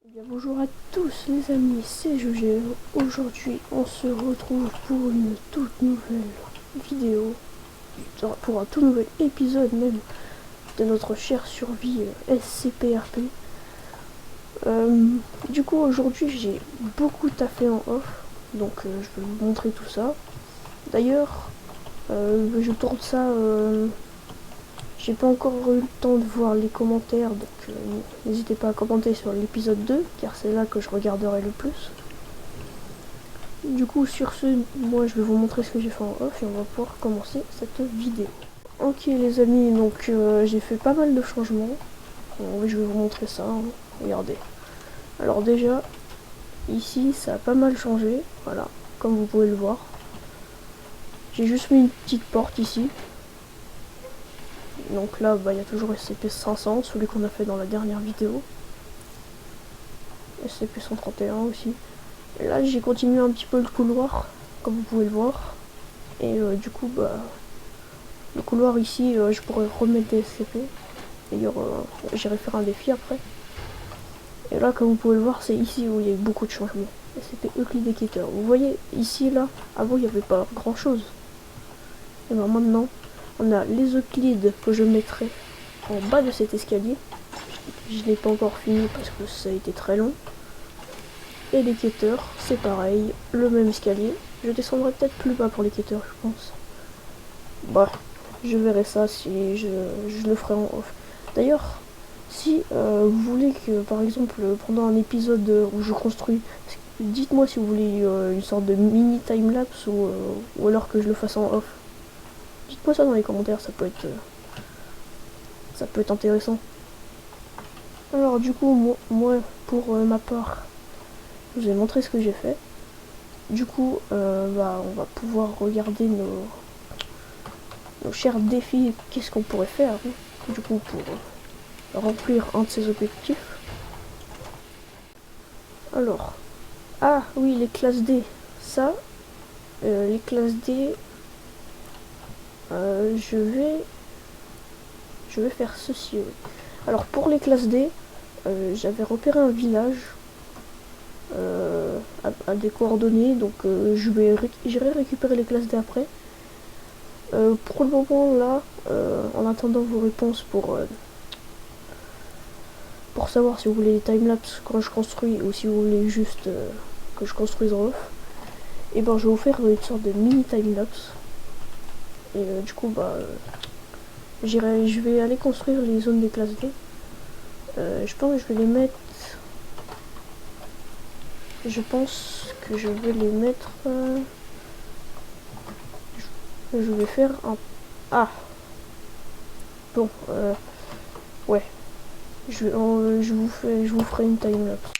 Bien, bonjour à tous les amis, c'est Jugé. Aujourd'hui on se retrouve pour une toute nouvelle vidéo, pour un tout nouvel épisode même de notre chère survie SCPRP. Du coup aujourd'hui j'ai beaucoup taffé en off, donc je vais vous montrer tout ça. D'ailleurs je tourne ça, j'ai pas encore eu le temps de voir les commentaires, donc n'hésitez pas à commenter sur l'épisode 2, car c'est là que je regarderai le plus. Du coup, sur ce, moi je vais vous montrer ce que j'ai fait en off et on va pouvoir commencer cette vidéo. Ok les amis, donc j'ai fait pas mal de changements. Bon, je vais vous montrer ça, hein. Regardez. Alors déjà, ici ça a pas mal changé, voilà, comme vous pouvez le voir. J'ai juste mis une petite porte ici. Donc là, il y a toujours SCP-500, celui qu'on a fait dans la dernière vidéo. SCP-131 aussi. Et là, j'ai continué un petit peu le couloir, comme vous pouvez le voir. Et du coup, le couloir ici, je pourrais remettre des SCP. D'ailleurs, j'irai faire un défi après. Et là, comme vous pouvez le voir, c'est ici où il y a eu beaucoup de changements. SCP Euclide et Keter. Vous voyez, ici, là, avant, il n'y avait pas grand-chose. Et bien maintenant, on a les Euclides que je mettrai en bas de cet escalier. Je n'ai pas encore fini parce que ça a été très long. Et les quêteurs, c'est pareil, le même escalier. Je descendrai peut-être plus bas pour les quêteurs, je pense. Bah, je verrai ça si je le ferai en off. D'ailleurs, si vous voulez que, par exemple, pendant un épisode où je construis, dites-moi si vous voulez une sorte de mini timelapse ou alors que je le fasse en off. Dites-moi ça dans les commentaires, ça peut être intéressant. Alors du coup, moi pour ma part, je vous ai montré ce que j'ai fait. Du coup, on va pouvoir regarder nos chers défis. Qu'est-ce qu'on pourrait faire, hein, du coup, pour remplir un de ces objectifs. Alors, ah oui, les classes D. Ça, les classes D, je vais faire ceci. Oui. Alors pour les classes D, j'avais repéré un village à des coordonnées, donc j'irai récupérer les classes D après. Pour le moment là, en attendant vos réponses pour savoir si vous voulez des timelapses quand je construis ou si vous voulez juste que je construise en off, et ben je vais vous faire une sorte de mini timelapse. Et du coup je vais aller construire les zones des classes D. Je pense que je vais les mettre. Je pense que je vais les mettre. Je vais faire un. Ah. Bon. Ouais. Je vous ferai une timelapse.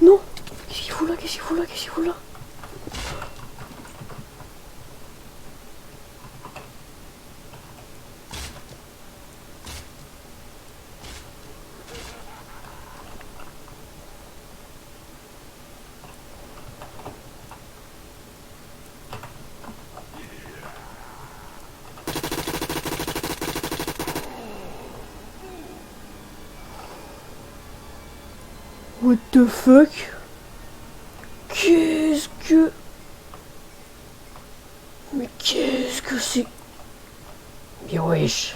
Non! Qu'est-ce qu'il fout là? Qu'est-ce qu'il fout là? Qu'est-ce qu'il fout là? What the fuck? Qu'est-ce que... Mais qu'est-ce que c'est? Mais wesh.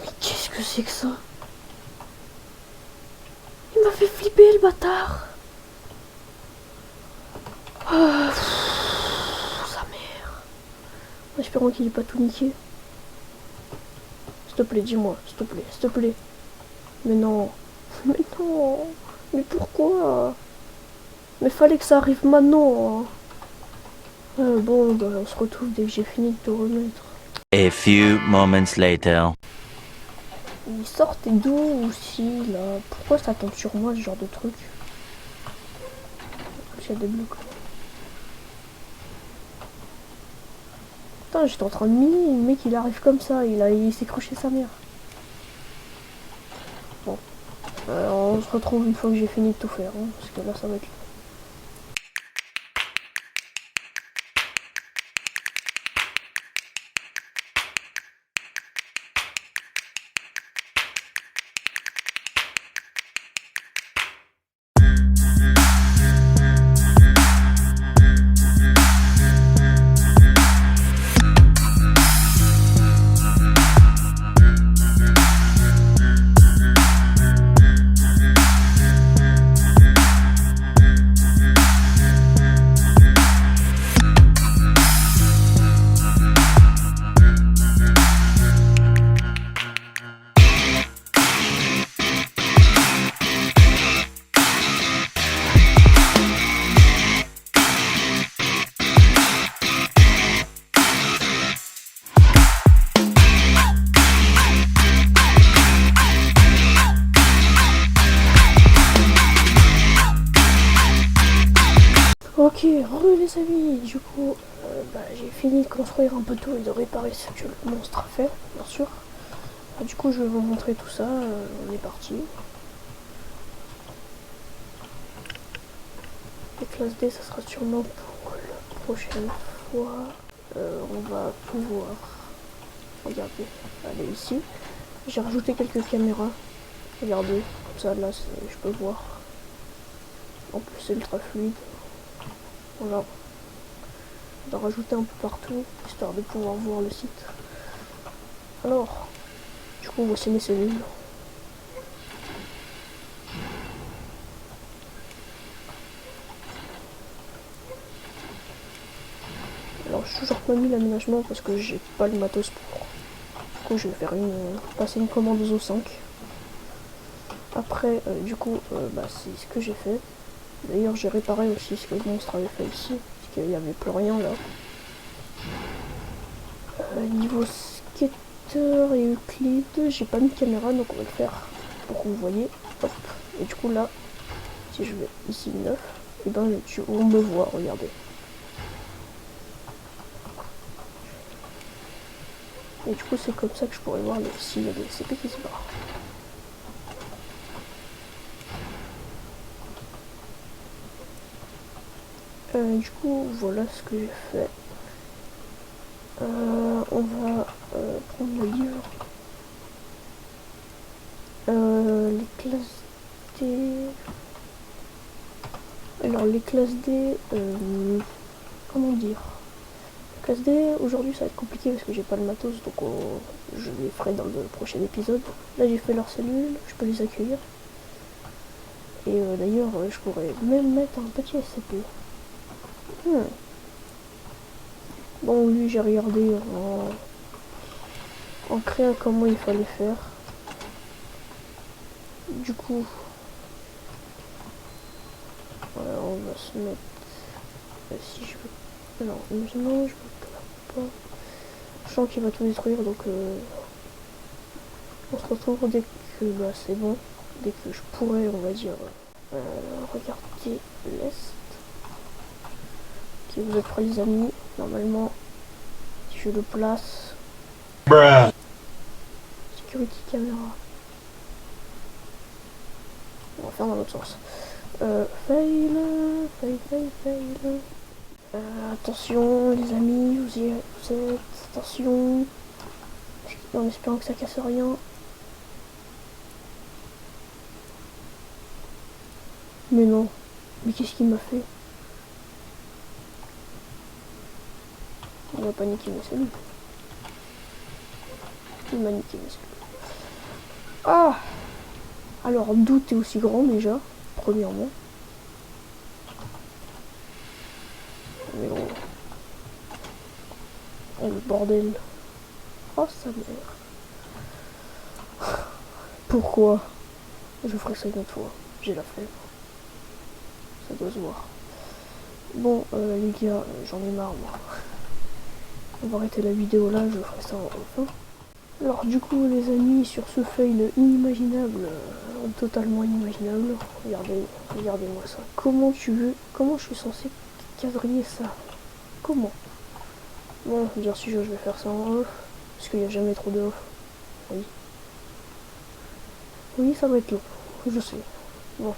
Mais qu'est-ce que c'est que ça? Il m'a fait flipper le bâtard. Ah, sa mère. Espérons qu'il ait pas tout niqué. S'il te plaît, dis-moi. S'il te plaît, s'il te plaît. Mais non. Mais non. Mais pourquoi? Mais fallait que ça arrive maintenant. Bon, bah, on se retrouve dès que j'ai fini de te remettre. A few moments later. Il sortait d'où aussi là? Pourquoi ça tombe sur moi ce genre de truc? J'ai des blocs. Putain, j'étais en train de miner, le mec il arrive comme ça, il s'est cru chez sa mère. Bon. On se retrouve une fois que j'ai fini de tout faire, hein, parce que là ça va être... Ok, les amis, du coup, j'ai fini de construire un peu tout et de réparer ce que le monstre a fait, bien sûr. Du coup, je vais vous montrer tout ça, on est parti. Les classes D, ça sera sûrement pour la prochaine fois. On va pouvoir, regardez, aller ici. J'ai rajouté quelques caméras, regardez, comme ça, là, je peux voir. En plus, c'est ultra fluide. Voilà. On va rajouter un peu partout, histoire de pouvoir voir le site. Alors, du coup, voici mes cellules. Alors, j'ai toujours pas mis l'aménagement parce que j'ai pas le matos pour. Du coup, je vais faire passer une commande aux O5. Après, du coup, c'est ce que j'ai fait. D'ailleurs, j'ai réparé aussi ce que le monstre avait fait ici, parce qu'il n'y avait plus rien là. Niveau skater et Euclide, j'ai pas mis de caméra, donc on va le faire pour que vous voyez. Hop. Et du coup là, si je vais ici 9, et ben on me voit, regardez. Et du coup c'est comme ça que je pourrais voir s'il y a des CP qui se barrent. Du coup voilà ce que j'ai fait. On va prendre le livre. Les classes D. Alors les classes D, comment dire? Les classes D, aujourd'hui ça va être compliqué parce que j'ai pas le matos, donc je les ferai dans le prochain épisode. Là j'ai fait leurs cellules, je peux les accueillir. Et d'ailleurs je pourrais même mettre un petit SCP. Bon oui, j'ai regardé en créant comment il fallait faire. Du coup, voilà, on va se mettre... si je veux... Non, imaginons, je peux pas... Je sens qu'il va tout détruire, donc on se retrouve dès que c'est bon. Dès que je pourrais, on va dire... regardez l'Est. Ok, vous êtes prêts les amis. Normalement, si je le place... Security caméra. On va faire dans l'autre sens. Fail. Attention les amis, vous êtes. Attention. En espérant que ça casse rien. Mais non. Mais qu'est-ce qu'il m'a fait? Il m'a pas niqué mes cellules. Il m'a niqué mes cellules. Ah! Alors, d'où t'es aussi grand déjà, premièrement. Mais bon. Oh le bordel. Oh sa mère. Pourquoi? Je ferai ça une autre fois. J'ai la flemme. Ça doit se voir. Bon, les gars, j'en ai marre moi. On va arrêter la vidéo là, je ferai ça enfin. Alors du coup les amis, sur ce fail inimaginable, totalement inimaginable, regardez-moi ça. Comment je suis censé quadriller ça? Comment? Bon, bien sûr je vais faire ça en off, parce qu'il n'y a jamais trop de off. Oui. Oui, ça va être long, je sais. Bon,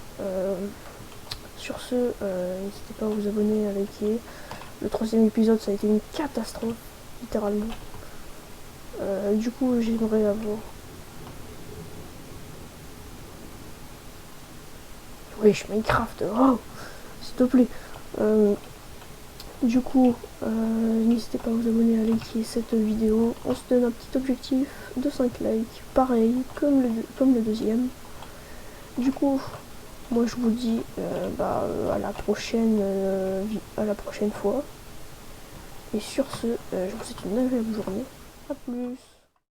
sur ce, n'hésitez pas à vous abonner, à liker. Le 3e épisode, ça a été une catastrophe, littéralement. Du coup, j'aimerais avoir... Wesh, Minecraft, oh, s'il te plaît. Du coup, n'hésitez pas à vous abonner, à liker cette vidéo. On se donne un petit objectif de 5 likes, pareil, comme le deuxième. Du coup, moi je vous dis à la prochaine fois. Et sur ce, je vous souhaite une agréable journée. A plus.